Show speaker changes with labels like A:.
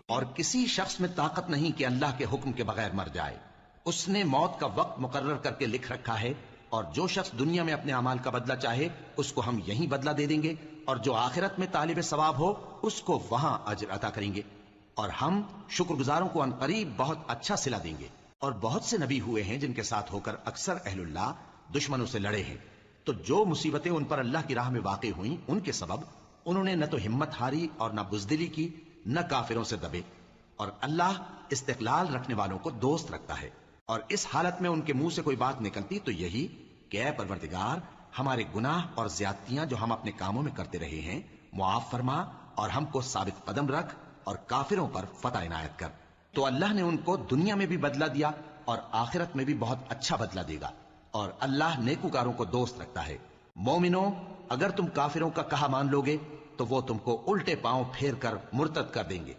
A: اور کسی شخص میں طاقت نہیں کہ اللہ کے حکم کے بغیر مر جائے. اس نے موت کا وقت مقرر کر کے لکھ رکھا ہے، اور جو شخص دنیا میں اپنے اعمال کا بدلہ چاہے اس کو ہم یہیں بدلہ دے دیں گے، اور جو آخرت میں طالب ثواب ہو اس کو وہاں اجر عطا کریں گے، اور ہم شکر گزاروں کو عنقریب بہت اچھا صلہ دیں گے. اور بہت سے نبی ہوئے ہیں جن کے ساتھ ہو کر اکثر اہل اللہ دشمنوں سے لڑے ہیں، تو جو مصیبتیں ان پر اللہ کی راہ میں واقع ہوئیں ان کے سبب انہوں نے نہ تو ہمت ہاری اور نہ بزدلی کی، نہ کافروں سے دبے. اور اللہ استقلال رکھنے والوں کو دوست رکھتا ہے. اور اس حالت میں ان کے منہ سے کوئی بات نکلتی تو یہی کہ اے پروردگار، ہمارے گناہ اور زیادتیاں جو ہم اپنے کاموں میں کرتے رہے ہیں معاف فرما، اور ہم کو ثابت قدم رکھ، اور کافروں پر فتح عنایت کر. تو اللہ نے ان کو دنیا میں بھی بدلہ دیا اور آخرت میں بھی بہت اچھا بدلہ دے گا، اور اللہ نیکوکاروں کو دوست رکھتا ہے. مومنو، اگر تم کافروں کا کہا مان لوگے تو وہ تم کو الٹے پاؤں پھیر کر مرتد کر دیں گے.